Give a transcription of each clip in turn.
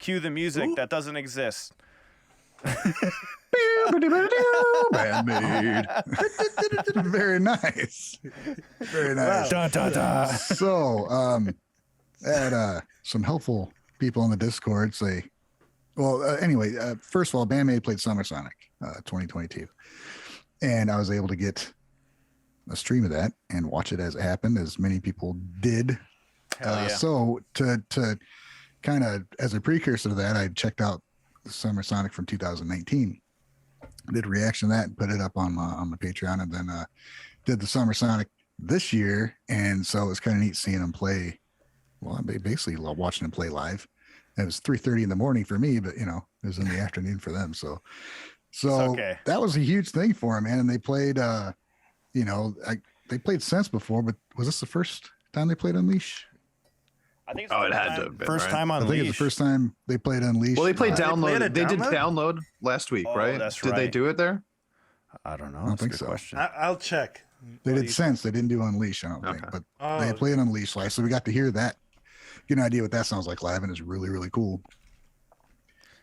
cue the music that doesn't exist. BAND-MAID. Very nice. Very nice. Wow. Da, da, da. So, I had some helpful people on the Discord say, anyway, first of all, BAND-MAID played Summer Sonic 2022. And I was able to get a stream of that and watch it as it happened, as many people did. Hell yeah. So to kind of, as a precursor to that, I checked out the Summer Sonic from 2019, did a reaction to that and put it up on my Patreon, and then did the Summer Sonic this year. And so it was kind of neat seeing them play. Well, I basically watching them play live. It was 3:30 in the morning for me, but it was in the afternoon for them. So okay. That was a huge thing for them, man. And they played, they played Sense before, but was this the first time they played Unleash? I think it's it had to have been, first right? time on I think Leash. it's the first time they played Unleashed. Well, they played download. played They a did download? download last week, Oh, right? that's Did they right. do it there? I don't know. I don't That's a think good so. question. I'll check. They What do did you Sense. They didn't do Unleashed, I don't think. Okay. But Oh, they played Unleashed live. So we got to hear that. Get an idea what that sounds like live, and it's really, really cool.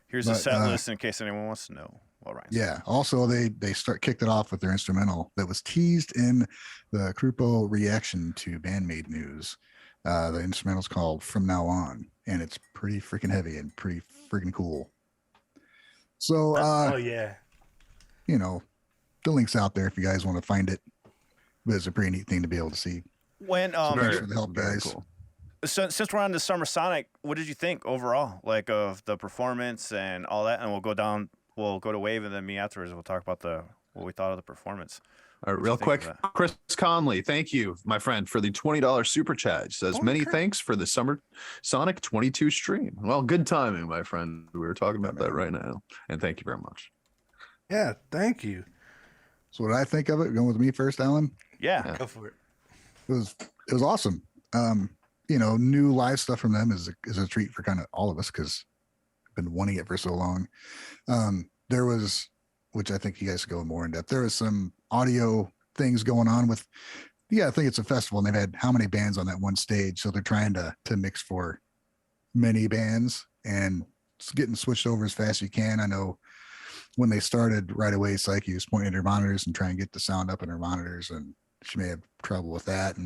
Here's a But, set list in case anyone wants to know. Well, Ryan. Yeah. Also, they kicked it off with their instrumental that was teased in the Krupo reaction to BAND-MAID news. The instrumental's called From Now On, and it's pretty freaking heavy and pretty freaking cool. So, oh yeah. the link's out there if you guys want to find it. But it's a pretty neat thing to be able to see. When Thanks for the help, very guys. cool. so, since we're on the Summer Sonic, what did you think overall, like of the performance and all that? And we'll go to Wave, and then me afterwards. We'll talk about what we thought of the performance. All right, What'd real you think quick, of that? Chris Conley, thank you, my friend, for the $20 super chat. Says many thanks for the Summer Sonic 22 stream. Well, good timing, my friend. We were talking about that right now, and thank you very much. Yeah, thank you. So what did I think of it? Going with me first, Alan? Yeah. Go for it. It was awesome. New live stuff from them is a treat for kind of all of us because I've been wanting it for so long. There was, which I think you guys go more in depth. There was some audio things going on with, I think it's a festival and they've had how many bands on that one stage. So they're trying to mix for many bands and it's getting switched over as fast as you can. I know when they started right away, Psyche was pointing at her monitors and trying to get the sound up in her monitors, and she may have trouble with that.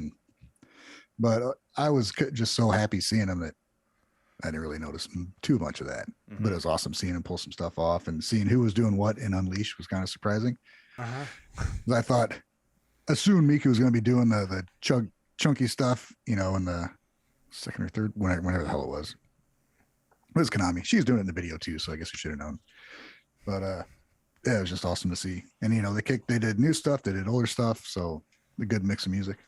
But I was just so happy seeing them that I didn't really notice too much of that. Mm-hmm. But it was awesome seeing him pull some stuff off and seeing who was doing what in Unleash was kind of surprising. Uh-huh. I thought, assumed Miku was going to be doing the chunky stuff, in the second or third, whenever the hell it was. It was Konami. She was doing it in the video too, so I guess we should have known. But yeah, it was just awesome to see. And they did new stuff, they did older stuff, so a good mix of music.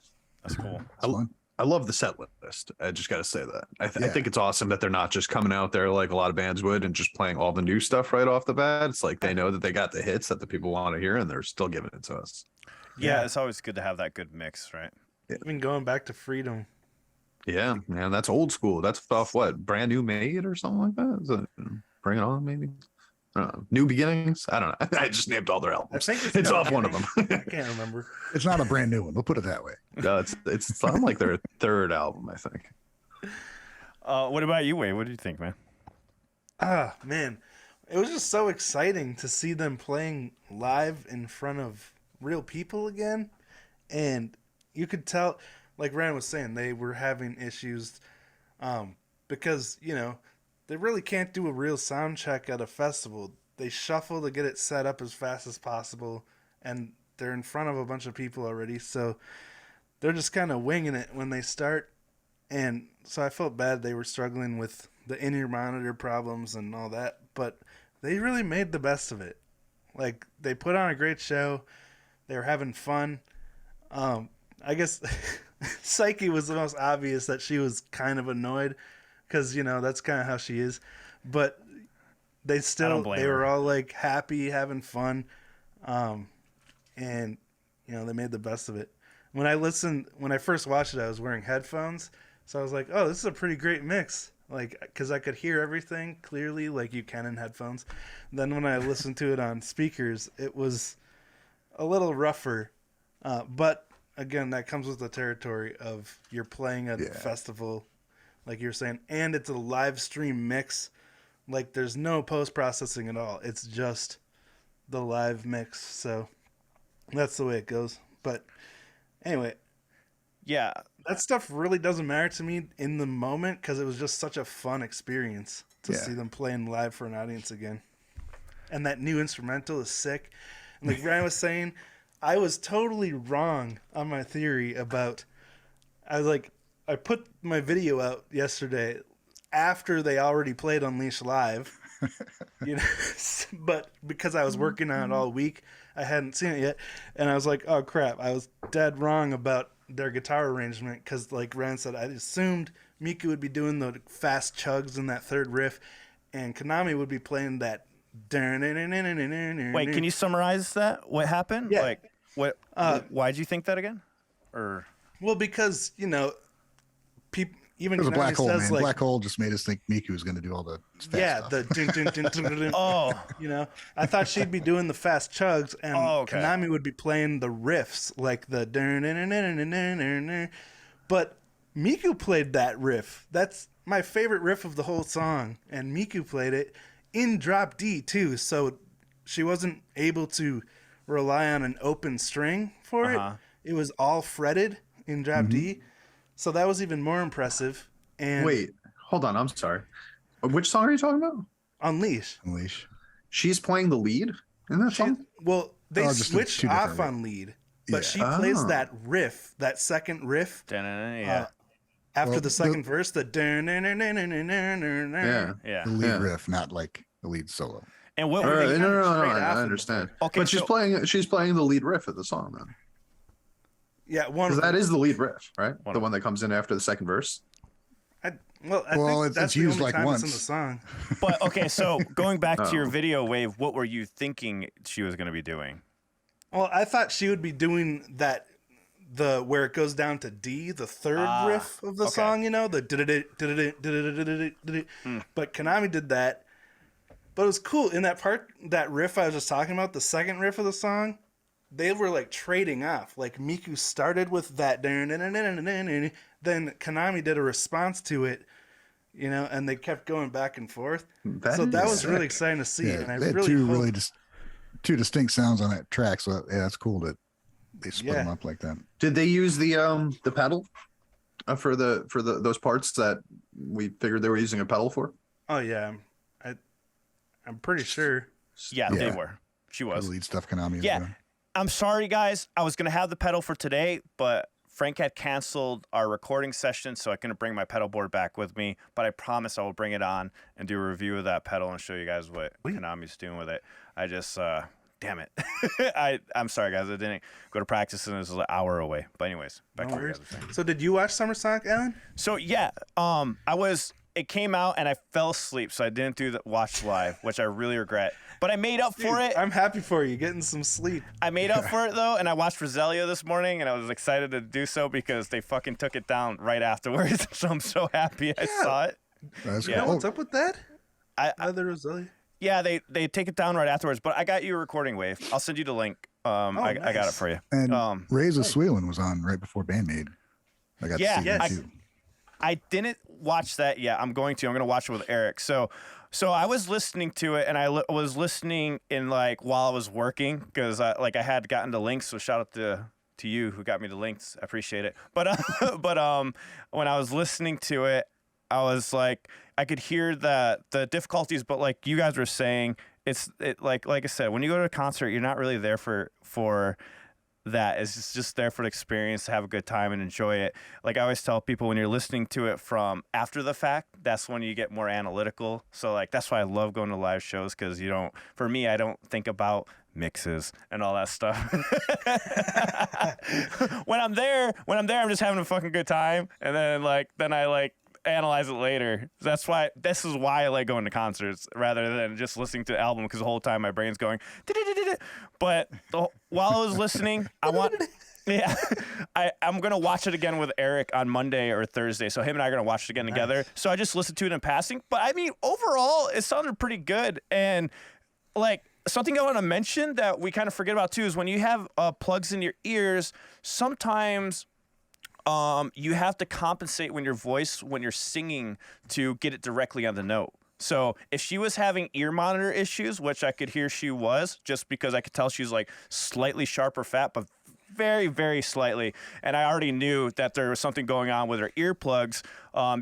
That's cool. It's fun. I love the set list. I just got to say that. I Yeah. think it's awesome that they're not just coming out there like a lot of bands would and just playing all the new stuff right off the bat. It's like they know that they got the hits that the people want to hear and they're still giving it to us. Yeah, it's always good to have that good mix, right? Even going back to Freedom. Yeah, man, that's old school. That's off what, Brand New Made or something like that? Is it Bring It On, maybe? I don't know. New Beginnings? I don't know. I just named all their albums. I think It's off one of them. I can't remember. It's not a brand new one, we'll put it that way. No, it's on like their third album, I think. What about you, Wade? What do you think, man? Ah, man. It was just so exciting to see them playing live in front of real people again. And you could tell, like Ryan was saying, they were having issues because, they really can't do a real sound check at a festival. They shuffle to get it set up as fast as possible, and they're in front of a bunch of people already, so they're just kind of winging it when they start. And so I felt bad they were struggling with the in-ear monitor problems and all that, but they really made the best of it. Like, they put on a great show. They were having fun. I guess Psyche was the most obvious that she was kind of annoyed because, that's kind of how she is. But they were all like happy, having fun. And, they made the best of it. When I first watched it, I was wearing headphones. So I was like, oh, this is a pretty great mix. Like, because I could hear everything clearly like you can in headphones. Then when I listened to it on speakers, it was a little rougher. But again, that comes with the territory of you're playing a festival, like you were saying, and it's a live stream mix. Like there's no post processing at all. It's just the live mix. So that's the way it goes. But anyway, Yeah. that stuff really doesn't matter to me in the moment because it was just such a fun experience to Yeah. see them playing live for an audience again. And that new instrumental is sick. And like Ryan was saying, I was totally wrong on my theory about. I put my video out yesterday after they already played Unleash live, you know, but because I was working on it all week, I hadn't seen it yet, and I was like, oh crap, I was dead wrong about their guitar arrangement because, like Ryan said, I assumed Miku would be doing the fast chugs in that third riff, and Konami would be playing that. Wait, can you summarize that? What happened? Yeah. Like, what? Why'd you think that again? Or Well, because people even It was a Konami black hole, says man. like, Black hole just made us think Miku was going to do all the fast yeah, stuff. the dun, dun, dun, dun, dun, dun. oh, You know, I thought she'd be doing the fast chugs, and Oh, okay. Konami would be playing the riffs, like the dun, dun, dun, dun, dun, dun, dun, dun. But Miku played that riff. That's my favorite riff of the whole song, and Miku played it in drop D too. So she wasn't able to rely on an open string for Uh-huh. it. It was all fretted in drop D. So that was even more impressive. And Wait, hold on. I'm sorry. Which song are you talking about? Unleash. Unleash. She's playing the lead in that song? Well, they Oh, just switched two different off riffs. on lead, but Yeah. she plays Oh. that riff, that second riff, yeah, after Well, the second verse, the Yeah. yeah. The lead Yeah. riff, not like the lead solo. And what? All were right, they- No, kinda straight off I of the understand. Okay, but she's so- playing the lead riff of the song then. Yeah, one Because of that them. is the lead riff, right? One The of- one that comes in after the second verse. I Well, think it's that's the used only like time it's in once. the song. But okay, so going back to your Oh. video, Wave, what were you thinking she was going to be doing? Well, I thought she would be doing that, where it goes down to D, the third riff of the okay. song, you know, the but Konami did that. But it was cool in that part, that riff I was just talking about, the second riff of the song. They were like trading off. Like Miku started with that, then Konami did a response to it, you know, and they kept going back and forth. So that was really exciting to see, Yeah, and I they had really two hope, really two distinct sounds on that track. So yeah, that's cool that they split Yeah. them up like that. Did they use the pedal for those parts that we figured they were using a pedal for? Oh yeah, I'm pretty sure. Yeah, they Yeah. were. She The was. lead stuff Konami is Yeah. doing. I'm sorry, guys. I was going to have the pedal for today, but Frank had canceled our recording session, so I couldn't bring my pedal board back with me. But I promise I will bring it on and do a review of that pedal and show you guys what Konami's doing with it. I just, damn it. I'm sorry, guys. I didn't go to practice, and it was an hour away. But anyways, back to what you guys were saying. So did you watch Summer Sonic, Alan? So yeah, it came out and I fell asleep, so I didn't do the watch live, which I really regret. But I made up for it. I'm happy for you getting some sleep. I made up for it though, and I watched Rosalia this morning, and I was excited to do so because they fucking took it down right afterwards. So I'm so happy I saw it. That's Yeah. You know cool. what's up with that? I- Other Rosalia. Yeah, they take it down right afterwards. But I got you a recording, Wave. I'll send you the link. I got it nice. for you. And Reza Sweden was on right before BAND-MAID. I got Yeah, to see that yes. too. I didn't watch that yet. I'm going to watch it with Eric. So I was listening to it, and I was listening in like while I was working because I had gotten the links. So shout out to you who got me the links. I appreciate it. But when I was listening to it, I was like, I could hear the difficulties. But like you guys were saying, like I said, when you go to a concert, you're not really there for that. It's just there for the experience, to have a good time and enjoy it. Like I always tell people, when you're listening to it from after the fact, that's when you get more analytical. So like that's why I love going to live shows, because for me, I don't think about mixes and all that stuff. when I'm there, I'm just having a fucking good time, and then I analyze it later. This is why I like going to concerts rather than just listening to the album, because the whole time my brain's going but while I was listening, I'm gonna watch it again with Eric on Monday or Thursday, so him and I are gonna watch it again together. So I just listened to it in passing, but I mean overall it sounded pretty good. And like something I want to mention that we kind of forget about too is when you have plugs in your ears, sometimes you have to compensate when you're singing to get it directly on the note. So if she was having ear monitor issues, which I could hear she was, just because I could tell she was like slightly sharp or fat, but very, very slightly. And I already knew that there was something going on with her earplugs,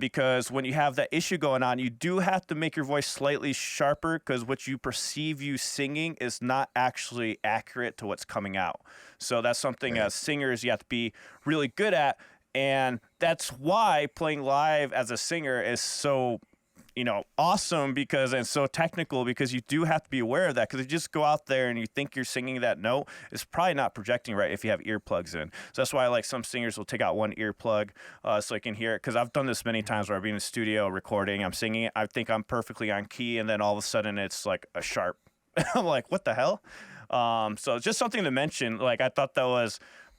because when you have that issue going on, you do have to make your voice slightly sharper, because what you perceive you singing is not actually accurate to what's coming out. So that's something as singers you have to be really good at. And that's why playing live as a singer is so, awesome, because it's so technical, because you do have to be aware of that. Because if you just go out there and you think you're singing that note, it's probably not projecting right if you have earplugs in. So that's why like some singers will take out one earplug so I can hear it. Because I've done this many times where I've been in the studio recording, I'm singing it, I think I'm perfectly on key, and then all of a sudden it's like a sharp. I'm like, what the hell? So just something to mention. Like I thought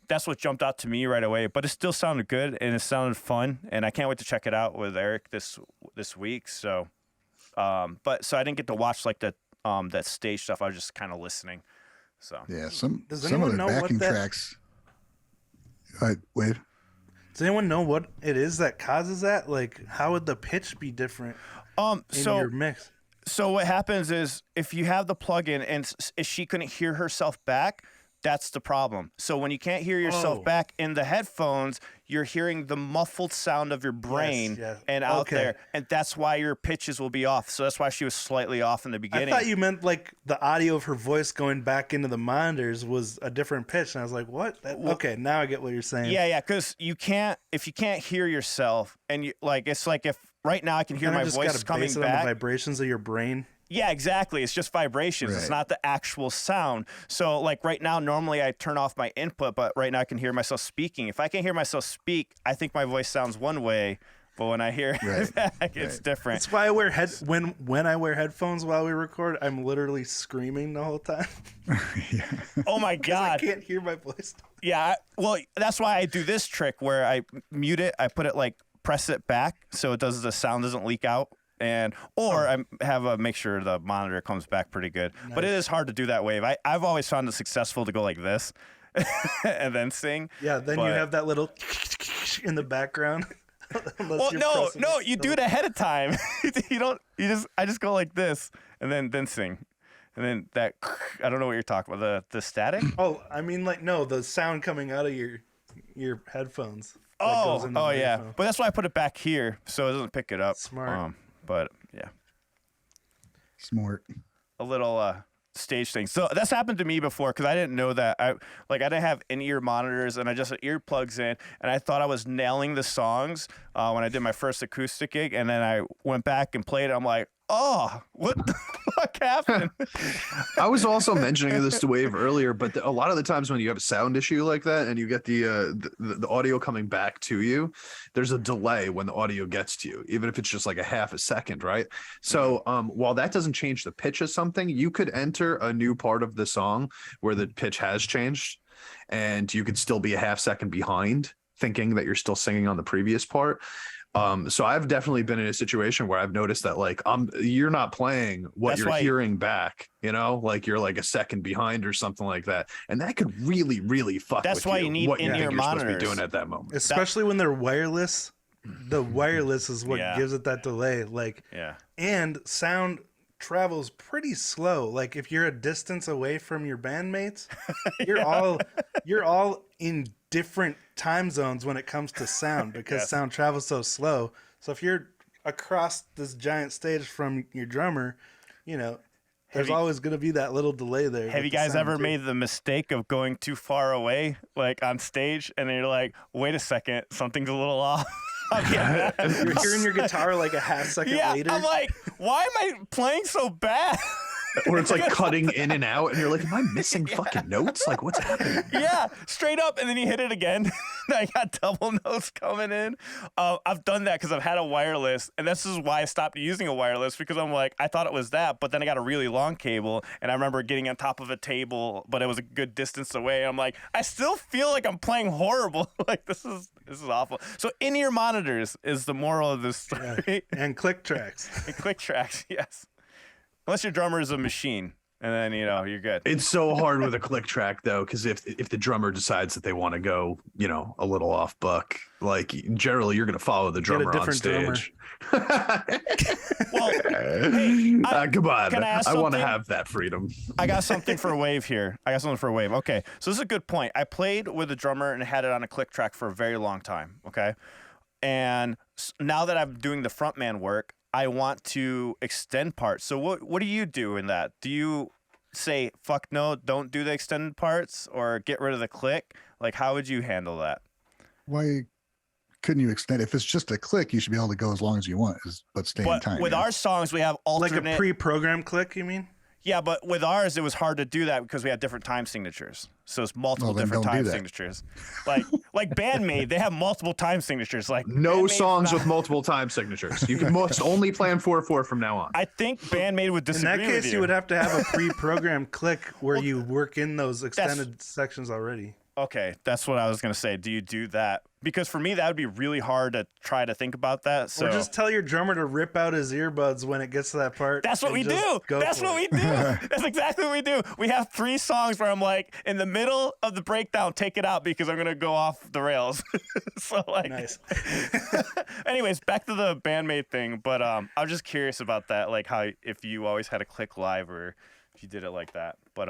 that's what jumped out to me right away, but it still sounded good and it sounded fun, and I can't wait to check it out with Eric this week. So, so I didn't get to watch like that stage stuff. I was just kind of listening. So yeah, some Does of anyone the know what backing that- tracks. Wait, Does anyone know what it is that causes that? Like, how would the pitch be different in your mix? So what happens is if you have the plug-in and if she couldn't hear herself back, that's the problem. So when you can't hear yourself back in the headphones, you're hearing the muffled sound of your brain and out there. And that's why your pitches will be off. So that's why she was slightly off in the beginning. I thought you meant like the audio of her voice going back into the monitors was a different pitch. And I was like, what? Okay, now I get what you're saying. Yeah, because if you can't hear yourself, and you like, it's like if right now I can hear my voice coming base it back. on the vibrations of your brain. Yeah, exactly. It's just vibrations. It's not the actual sound. So like right now, normally I turn off my input, but right now I can hear myself speaking. If I can hear myself speak, I think my voice sounds one way, but when I hear it back, it's different. That's why I wear when I wear headphones while we record, I'm literally screaming the whole time. Oh my God. I can't hear my voice. Yeah, well, that's why I do this trick where I mute it, I put it like, press it back so the sound doesn't leak out. I have make sure the monitor comes back pretty good. Nice. But it is hard to do that wave. I've always found it successful to go like this and then sing. Yeah, then you have that little in the background. Well, no, you do it ahead of time. I just go like this and then sing. And then that, I don't know what you're talking about, the static? Oh, I mean the sound coming out of your headphones. Oh, yeah. But that's why I put it back here so it doesn't pick it up. Smart. But yeah. Smart. A little stage thing. So that's happened to me before because I didn't know that. I didn't have in-ear monitors and I just had earplugs in and I thought I was nailing the songs when I did my first acoustic gig, and then I went back and played it. I'm like, oh, what the fuck happened? I was also mentioning this to Wave earlier, but a lot of the times when you have a sound issue like that and you get the audio coming back to you, there's a delay when the audio gets to you, even if it's just like a half a second, right? So while that doesn't change the pitch of something, you could enter a new part of the song where the pitch has changed and you could still be a half second behind, thinking that you're still singing on the previous part. So I've definitely been in a situation where I've noticed that like you're not playing what you're hearing back, like you're like a second behind or something like that, and that could really, really fuck. That's why you need in-ear monitors. Supposed to be doing at that moment, especially when they're wireless. The wireless is what gives it that delay. And sound travels pretty slow. Like if you're a distance away from your bandmates, you're all in different time zones when it comes to sound because sound travels so slow. So if you're across this giant stage from your drummer, there's always going to be that little delay there. Have you guys ever made the mistake of going too far away, like on stage, and then you're like, wait a second, something's a little off? You're hearing your guitar like a half second later. I'm like, why am I playing so bad? Or it's like cutting in and out, and you're like, am I missing fucking notes? Like, what's happening? Yeah, straight up, and then you hit it again. I got double notes coming in. I've done that because I've had a wireless, and this is why I stopped using a wireless, because I'm like, I thought it was that, but then I got a really long cable, and I remember getting on top of a table, but it was a good distance away. I'm like, I still feel like I'm playing horrible. Like, this is awful. So in-ear monitors is the moral of this story. Yeah. And click tracks. And click tracks, yes. Unless your drummer is a machine, and then you're good. It's so hard with a click track though, because if the drummer decides that they want to go, a little off buck, like generally you're going to follow the drummer on stage. Well, hey, come on, can I ask I want to something? have that freedom. I got something for Wave here. Okay, so this is a good point. I played with a drummer and had it on a click track for a very long time. Okay, and now that I'm doing the frontman work, I want to extend parts. So what do you do in that? Do you say fuck no, don't do the extended parts, or get rid of the click? Like, how would you handle that? Why couldn't you extend? If it's just a click, you should be able to go as long as you want, but stay in time. With our songs, we have alternate. Like a pre-programmed click, you mean? Yeah, but with ours, it was hard to do that because we had different time signatures. So it's multiple different time signatures. Like BAND-MAID, they have multiple time signatures. Like no songs with multiple time signatures. You can must only plan 4/4 from now on. I think BAND-MAID would disagree. In that case, with you would have to have a pre-programmed click where you work in those extended sections already. Okay, that's what I was gonna say. Do you do that? Because for me, that would be really hard to try to think about that. So or just tell your drummer to rip out his earbuds when it gets to that part. That's what we do. That's exactly what we do. We have 3 songs where I'm like, in the middle of the breakdown, take it out because I'm gonna go off the rails. So like, nice. Anyways, back to the BAND-MAID thing. But I was just curious about that, like how if you always had a click live or if you did it like that. But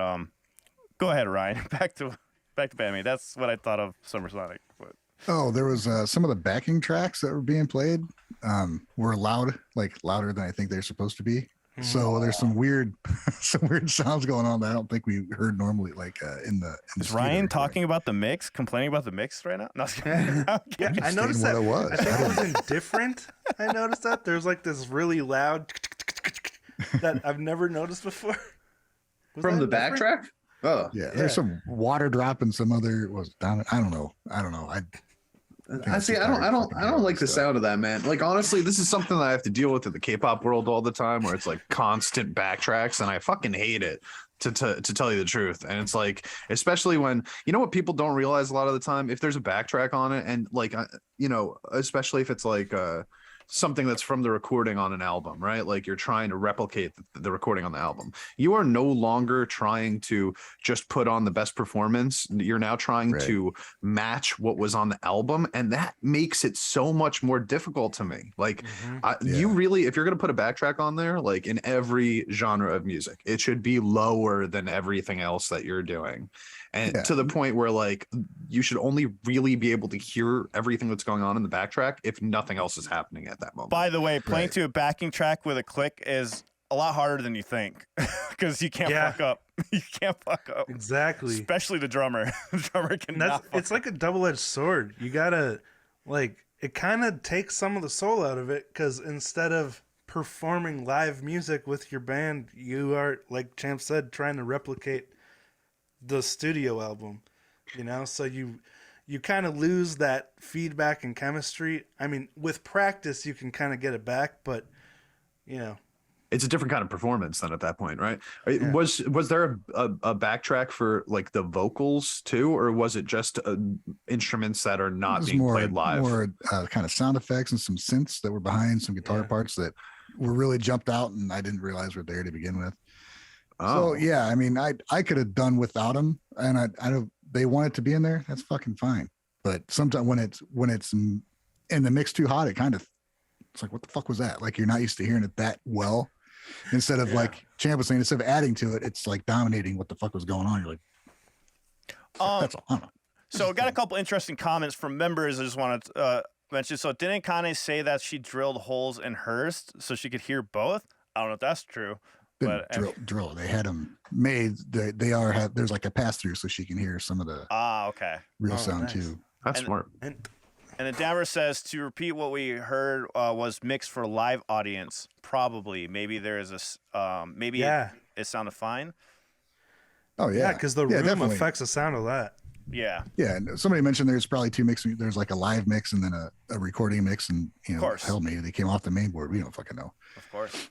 go ahead, Ryan. Back to BAND-MAID. That's what I thought of Summer Sonic. But Oh, there was some of the backing tracks that were being played were louder than I think they're supposed to be. So there's some weird sounds going on that I don't think we heard normally. Like in the is Ryan talking about the mix, complaining about the mix right now? No, Yeah, I noticed that. What it was. I think it was indifferent. I noticed that there's like this really loud that I've never noticed before. From the backtrack? Oh, yeah. There's some water drop and some other was down. I don't know. I see. I don't like the sound of that, man. Like honestly, this is something that I have to deal with in the K-pop world all the time, where it's like constant backtracks, and I fucking hate it. To tell you the truth, and it's like, especially when what people don't realize a lot of the time, if there's a backtrack on it, and like especially if it's like something that's from the recording on an album, right? Like you're trying to replicate the recording on the album. You are no longer trying to just put on the best performance. You're now trying to match what was on the album. And that makes it so much more difficult to me. Like you really, if you're going to put a backtrack on there, like in every genre of music, it should be lower than everything else that you're doing. And to the point where like you should only really be able to hear everything that's going on in the backtrack if nothing else is happening at that moment. By the way, playing to a backing track with a click is a lot harder than you think because you can't fuck up. You can't fuck up. Exactly. Especially the drummer. The drummer cannot. It's like a double-edged sword. You gotta it kind of takes some of the soul out of it because instead of performing live music with your band, you are, like Champ said, trying to replicate the studio album, so you kind of lose that feedback and chemistry. I mean, with practice you can kind of get it back, but it's a different kind of performance then at that point, right? Was there a backtrack for like the vocals too, or was it just instruments that are not being played live? More kind of sound effects and some synths that were behind some guitar parts that were really jumped out and I didn't realize were there to begin with. So yeah, I mean, I could have done without them, and I don't. They want it to be in there. That's fucking fine. But sometimes when it's in the mix too hot, it's like, what the fuck was that? Like you're not used to hearing it that well. Instead of like Champ was saying, instead of adding to it, it's like dominating what the fuck was going on. You're like, that's all. I don't know. So I got a couple interesting comments from members. I just wanted to mention. So didn't Kane say that she drilled holes in hers so she could hear both? I don't know if that's true. But drill. They had them made. There's like a pass through so she can hear some of the real sound too. That's smart. And then Dammer says to repeat what we heard was mixed for live audience. Probably, maybe there is it sounded fine. Oh yeah, because the room definitely affects the sound of that. Yeah. Yeah. And somebody mentioned there's probably 2 mixes. There's like a live mix and then a recording mix, and hell, maybe they came off the main board. We don't fucking know. Of course.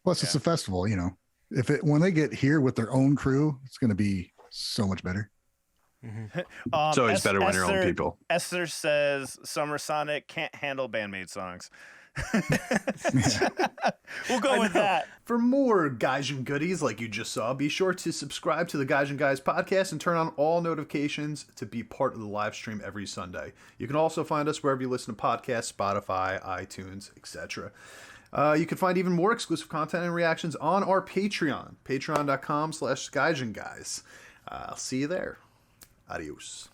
Plus, it's a festival, when they get here with their own crew, it's going to be so much better. Mm-hmm. It's always better when your own people. Esther says Summer Sonic can't handle BAND-MAID songs. We'll go with that. For more Gaijin goodies like you just saw, be sure to subscribe to the Gaijin Guys podcast and turn on all notifications to be part of the live stream every Sunday. You can also find us wherever you listen to podcasts, Spotify, iTunes, etc. You can find even more exclusive content and reactions on our Patreon, patreon.com/Gaijin Guys. I'll see you there. Adios.